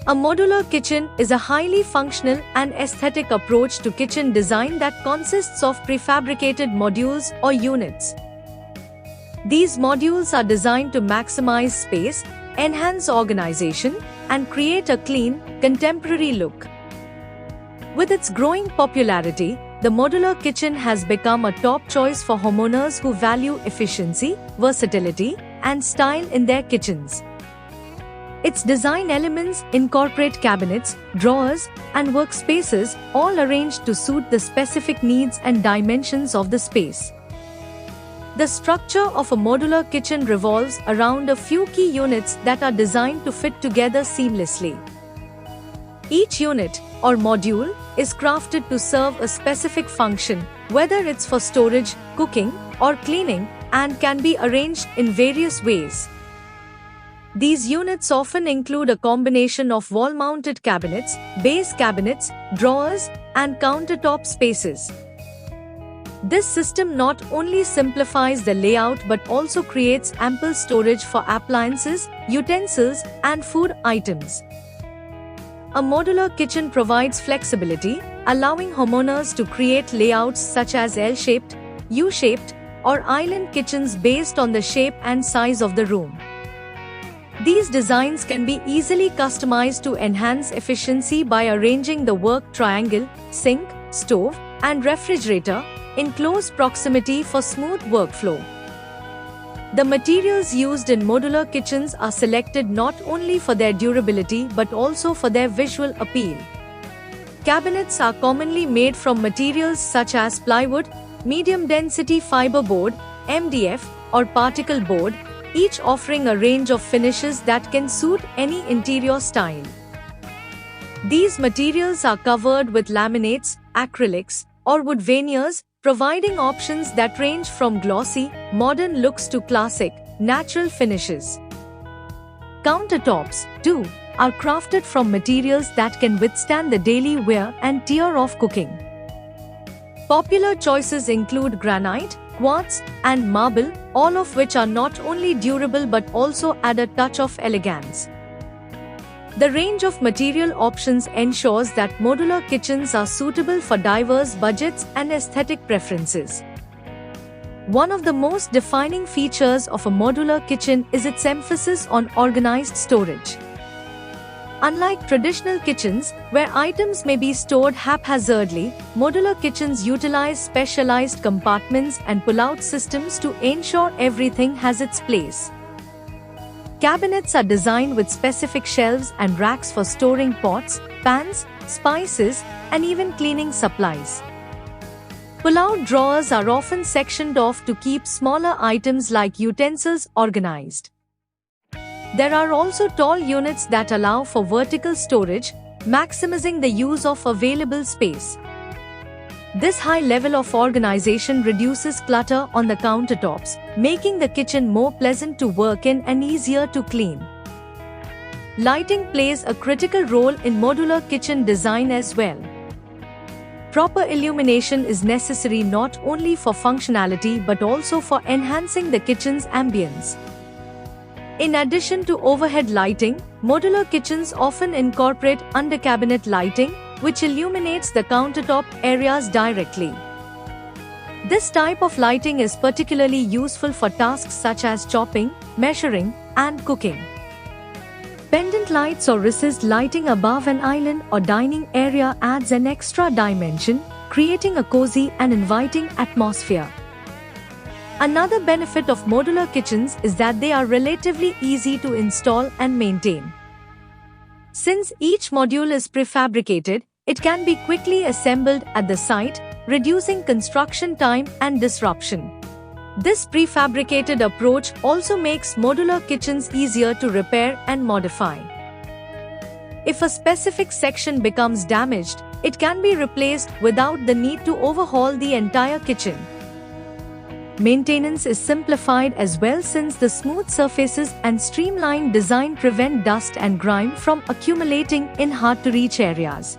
A modular kitchen is a highly functional and aesthetic approach to kitchen design that consists of prefabricated modules or units. These modules are designed to maximize space, enhance organization, and create a clean, contemporary look. With its growing popularity, the modular kitchen has become a top choice for homeowners who value efficiency, versatility, and style in their kitchens. Its design elements incorporate cabinets, drawers, and workspaces, all arranged to suit the specific needs and dimensions of the space. The structure of a modular kitchen revolves around a few key units that are designed to fit together seamlessly. Each unit, or module, is crafted to serve a specific function, whether it's for storage, cooking, or cleaning, and can be arranged in various ways. These units often include a combination of wall-mounted cabinets, base cabinets, drawers, and countertop spaces. This system not only simplifies the layout but also creates ample storage for appliances, utensils, and food items. A modular kitchen provides flexibility, allowing homeowners to create layouts such as L-shaped, U-shaped, or island kitchens based on the shape and size of the room. These designs can be easily customized to enhance efficiency by arranging the work triangle, sink, stove, and refrigerator in close proximity for smooth workflow. The materials used in modular kitchens are selected not only for their durability but also for their visual appeal. Cabinets are commonly made from materials such as plywood, medium-density fiber board, MDF, or particle board, each offering a range of finishes that can suit any interior style. These materials are covered with laminates, acrylics, or wood veneers, providing options that range from glossy, modern looks to classic, natural finishes. Countertops, too, are crafted from materials that can withstand the daily wear and tear of cooking. Popular choices include granite, quartz, and marble, all of which are not only durable but also add a touch of elegance. The range of material options ensures that modular kitchens are suitable for diverse budgets and aesthetic preferences. One of the most defining features of a modular kitchen is its emphasis on organized storage. Unlike traditional kitchens, where items may be stored haphazardly, modular kitchens utilize specialized compartments and pull-out systems to ensure everything has its place. Cabinets are designed with specific shelves and racks for storing pots, pans, spices, and even cleaning supplies. Pull-out drawers are often sectioned off to keep smaller items like utensils organized. There are also tall units that allow for vertical storage, maximizing the use of available space. This high level of organization reduces clutter on the countertops, making the kitchen more pleasant to work in and easier to clean. Lighting plays a critical role in modular kitchen design as well. Proper illumination is necessary not only for functionality but also for enhancing the kitchen's ambience. In addition to overhead lighting, modular kitchens often incorporate under-cabinet lighting, which illuminates the countertop areas directly. This type of lighting is particularly useful for tasks such as chopping, measuring, and cooking. Pendant lights or recessed lighting above an island or dining area adds an extra dimension, creating a cozy and inviting atmosphere. Another benefit of modular kitchens is that they are relatively easy to install and maintain. Since each module is prefabricated, it can be quickly assembled at the site, reducing construction time and disruption. This prefabricated approach also makes modular kitchens easier to repair and modify. If a specific section becomes damaged, it can be replaced without the need to overhaul the entire kitchen. Maintenance is simplified as well since the smooth surfaces and streamlined design prevent dust and grime from accumulating in hard-to-reach areas.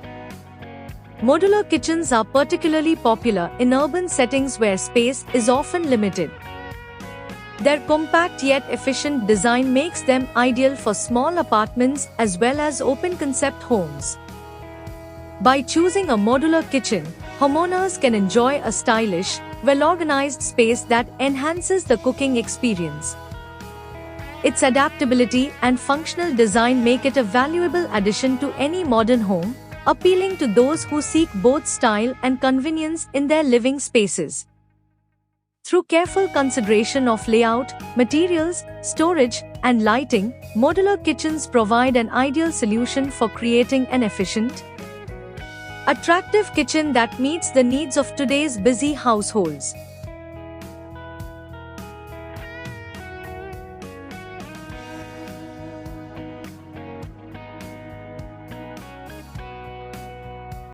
Modular kitchens are particularly popular in urban settings where space is often limited. Their compact yet efficient design makes them ideal for small apartments as well as open-concept homes. By choosing a modular kitchen, homeowners can enjoy a stylish, well-organized space that enhances the cooking experience. Its adaptability and functional design make it a valuable addition to any modern home, appealing to those who seek both style and convenience in their living spaces. Through careful consideration of layout, materials, storage, and lighting, modular kitchens provide an ideal solution for creating an efficient, attractive kitchen that meets the needs of today's busy households.